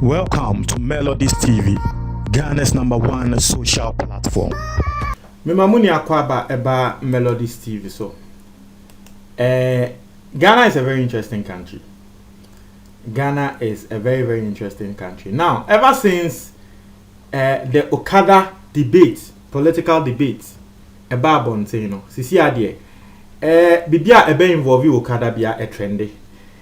Welcome to Melodies TV, Ghana's #1 social platform. Memamuni akwaba eba Melodies TV. So, Ghana is a very interesting country. Ghana is a very, very interesting country. Now, ever since the Okada debate, political debate, eba bonte, sisi adie, bibia ebe involve Okada bia trendy.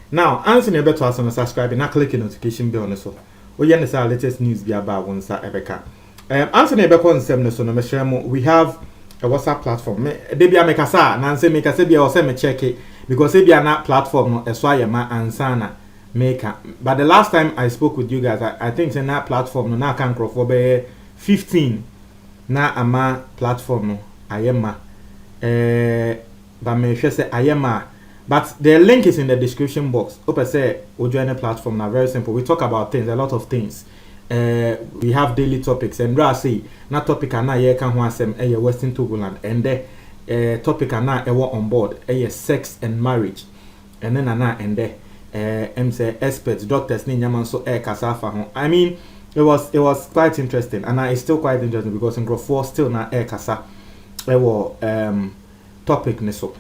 Now, answer ebe to us on subscribe and click the notification bell on so. We have the latest news be about one sa ebeka. Answer ebe ko nsem no so no me mo. We have a WhatsApp platform. De bia me kasa na nse me kasa bia o se me check it because e bia na platform no eso ayema ansana maker. But the last time I spoke with you guys, I think in that platform no na kan crofo be 15 na ama platform no ayema. But me sure say ayema. But the link is in the description box. Open say we join the platform now. Very simple. We talk about things, a lot of things. We have daily topics. And I say, na topic na ye kan ho asem Western Togoland. And the topic na on board sex and marriage. And then na and say experts, doctors ni nyaman so kasafa ho. I mean, it was quite interesting, and it's still quite interesting because in growth 4 still na kasa topic ni so.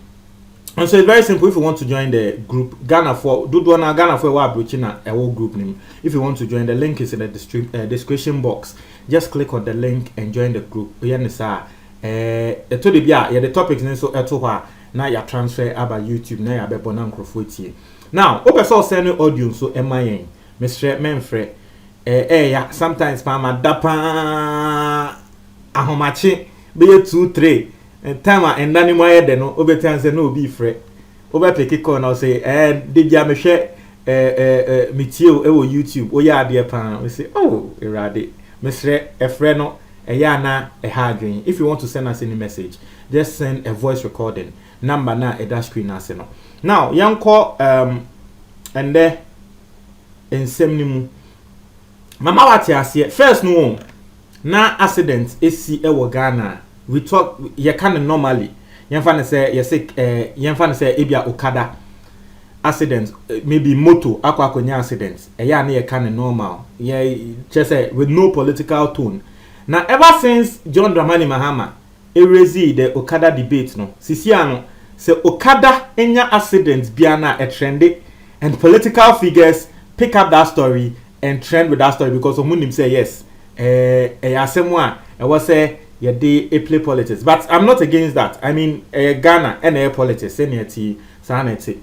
And so it's very simple. If you want to join the group, Ghana for Wabruchina a group name. If you want to join, the link is in the description box. Just click on the link and join the group. The topics so now you transfer about YouTube now you be bonam crofoti. Now, open source send audio so MIN. Mr. Menfre sometimes pama dapa ahomachi be 2-3 time and then mo head no obetan say no be free obe pick call now say dey bia me hwe mitio e wo YouTube o ya ade pan we say oh erade mesre efre no ya na ha adwen. If you want to send us any message, just send a voice recording number na e dash screen na no. Now yanko and there ensem ni mu mama wati ase first no na accident esi e wo Ghana. We talk you can normally yemfa say yemfa say ebia Okada accident maybe moto akwakonya accident ya na ye can normal just say with no political tone. Now ever since John Dramani Mahama raised the Okada debate no sisiano say Okada enya accident bia na a trendy and political figures pick up that story and trend with that story because omunim say yes asemwa e was say they play politics, but I'm not against that. I mean, Ghana and politics, sanity, sanity.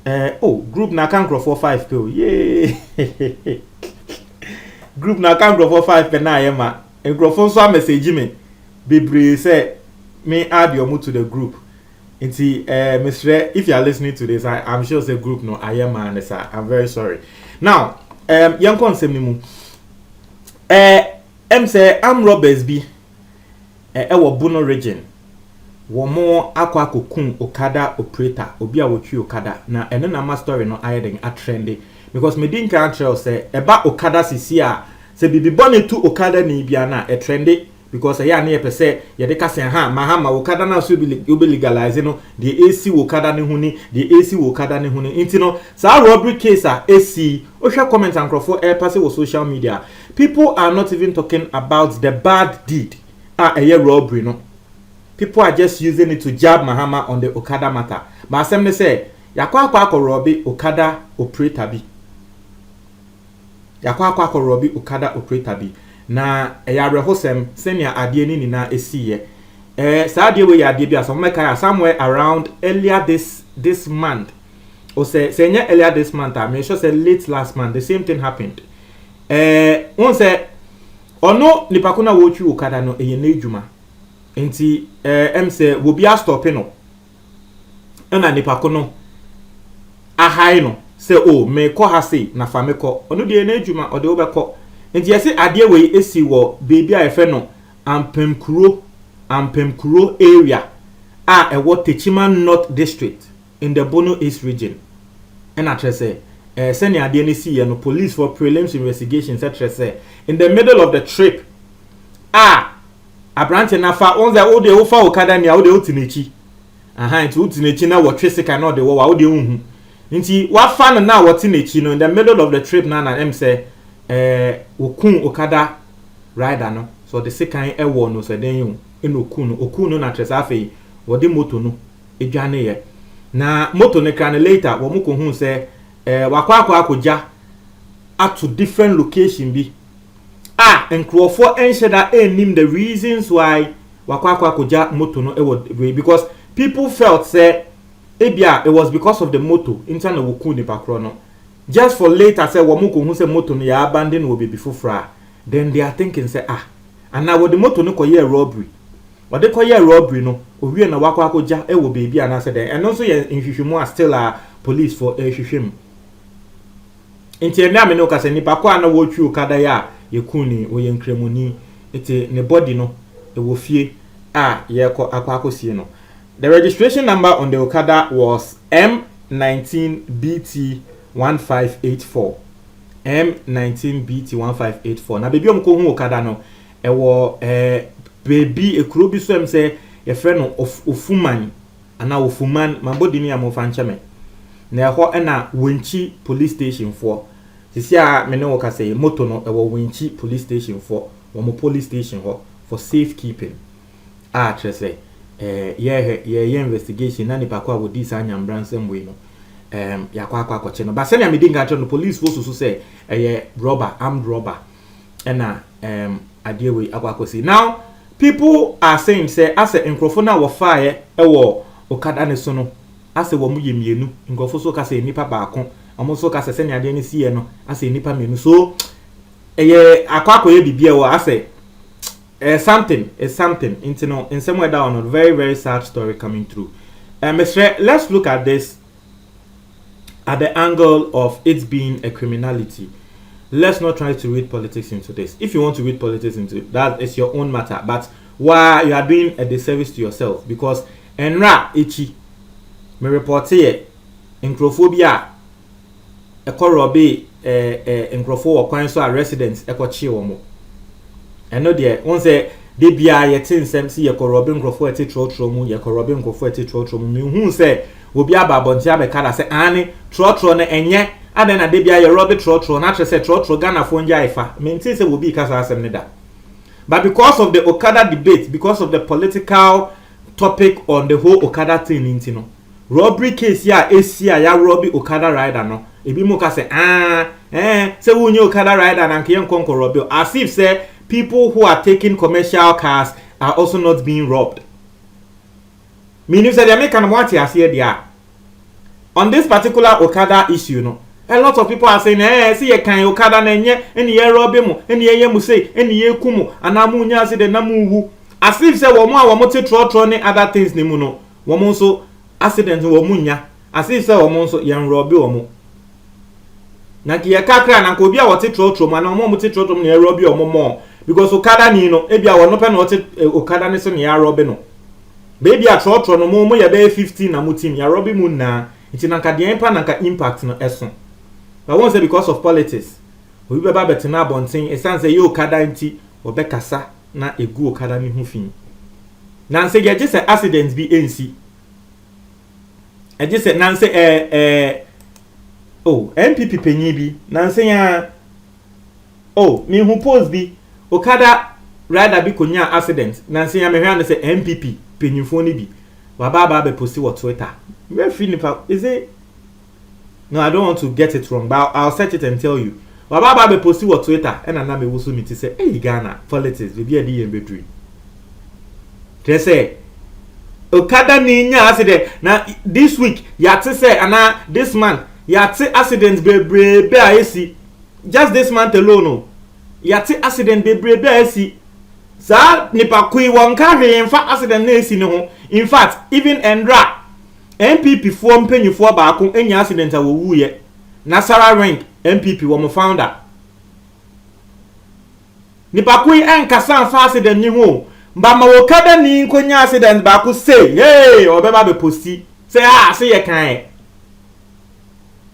Group na can grow for 5 pill. Yay! Group na can grow for 5 pen. I am a grow for some message me. Bibri say me add your mood to the group. Inti, Mr. If you are listening to this, I'm sure it's a group. No, I am man. I'm very sorry. Now, young concept nimu. Say I'm Roberts B. Ewo Bono region wo mo akwa kokun Okada operator obi a wotwi Okada na eno na ma story no ayeden a trendy because me din kan tell say eba Okada sisi a se bibi bone tu Okada ni bia na e trendy because ya na ye pese ye de ka sen ha mahama Okada na so bi legalize no the AC Okada ne huni the AC Okada ne huni inti no sa robbery case a AC o hwa comment and crofo pass wo social media. People are not even talking about the bad deed. A robbery no. People are just using it to jab Mahama on the Okada matter. But as them say, yakwa robbery Okada operator bi. Yakwa robbery Okada operator bi. Na ya rehosem senior adie ni na esiye. Sa adie we ya adie bi aso make somewhere around earlier this month. Or say earlier this month, I mean sure say late last month the same thing happened. One say ono nipakuna wochu Okada no eye na edwuma enti say wo bia stop no na nipakuno ahai no say me ko ha sei na fa me ko ono de na edwuma o de wo be ko enti yesi ade we esi wo baby a efe no ampemkuro area ewo Techima North District in the Bono East region and I say send your DNC and police for prelims investigations, etc. In the middle of the trip, a branch and afa on the old Ofa Okada near the Utinichi. Into Utinichi now what Trisic and all the war, the nti wa fan na what in echi no in the middle of the trip na em say okun okada rider no so the second ewo no so den you in okun no na tresa afei wo de moto no edwane ye na moto ne kan later wo muko hu say wakwa akogya at to different location bi nkrofo ensheda enim the reasons why wakwa akogya moto no because people felt say ebia it was because of the moto interna woku ni pakro no just for later say wo muko hu say moto no ya abandon wo be before then they are thinking say and now the moto no koye robbery or they koye robbery no owie na wakwa akogya wo baby ana say then and also ye nhwehwemu are still police for hwehwem Inti me no kase nipa kwa na wotwu okada ya yekuni oye nkremoni ete ne body no e wo fie ye akwakosie no. The registration number on the okada was M19BT1584. M19BT1584. Na bebi omko hu okada no e wo baby ekuro bi so em se ye frɛ no ofuman ana ofuman mabodi ni amofa ncheme. Na ho na Winchi police station for sisi a me ne wo ka say moto no e wo Winchi police station for wo police station ho for safekeeping trese ye investigation na nipa kwa wo di sa nyambransem we no yakwa akoche no ba se na me di nga no police force so say robber armed robber na ade we akwakosi. Now people are saying say as a nkrofo na wo fire e wo okada ne so no ase wo mu yemienu ngofo so ka se nipa baako omo so ka se nya de ne sie no ase nipa mienu so akwakoye bibia wo ase something into no in somewhere down a very very sad story coming through. Mr. Let's look at this at the angle of it being a criminality. Let's not try to read politics into this. If you want to read politics into it, that is your own matter, but why you are doing a disservice to yourself because enra echi me report here encrophobia ekorobe encropho wo kwan so a residents ekochi wo mo eno de won say de bia ye tin sem si ekorobe encropho eti trotro mu ekorobe encropho eti trotro mu me hu say obi ababonti abeka da say ani trotro na enye aden na de bia ye robe trotro na tre say trotro Ghana fo nja ifa me tin say obi kasa asem ne da. But because of the Okada debate, because of the political topic on the whole Okada thing intino robbery case ya esia ya robbery Okada rider no ebi mo ka say say wunye Okada rider na nke yenkonko robbery as if say people who are taking commercial cars are also not being robbed. Meaning say they make an what here there on this particular Okada issue no a lot of people are saying see ye kan Okada na enye eni ye robbe mu eni ye mu say eni ye kumu anamu nya say de namu wu as if say wo mo a wo mo te trotro ne other things ne mu no wo mo so accident wo munya as if say wo mo so yan robbe wo mo na ki ye kakra na ko bia wo te trotro ma na wo mo te trotro ne robbe wo mo because Okada ni no e bia wo no pe na wo te Okada ne so ne ya robbe no baby a trotro no mo ye be 15 na mo team ya robbe mu na nti na ka de impact no eso. But once because of politics, we be ba betina abonten e san say you Okada nti obekasa na egu Okada ni hu fin. Na say ye say accidents bi ensi. E je say na say MPP penyi bi na say ya me hu post bi Okada rider bi konya accident na say ya me hwan say MPP penyifo ni bi wa ba be post wo Twitter. We feel is it? No, I don't want to get it wrong, but I'll set it and tell you. Wababa be post wo Twitter and na me wusu mi ti say, "Hey Ghana, politics we be adi embedri." They say Okada ni nya accident na this week ya ti say ana this month ya ti accident bebrebe ayesi. Just this month alone ya ti accident bebrebe ayesi. Sa nipa kui won ka hwe infa accident na esi ne ho. In fact, even Endra MPP for mpanyifo baako enya accident a wowu ye Nasara rank MPP wo mo founder nipa kui enkasa fa accident ni ho mba ma Okada ni nkonya accident baako say hey obeba be posti say say ye kan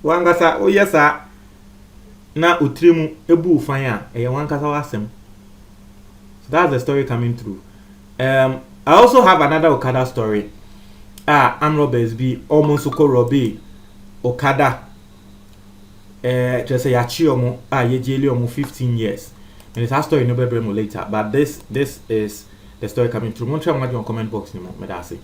wangasa oyesa na otremu ebu ufan a eye wankasa wasem. So that's the story coming through. I also have another Okada story. Robbers be almost ko robbe Okada just say yachi omo yejeli omo 15 years. And it's a story no be later, but this is the story coming through. Montreal, comment box ni mo, me da say.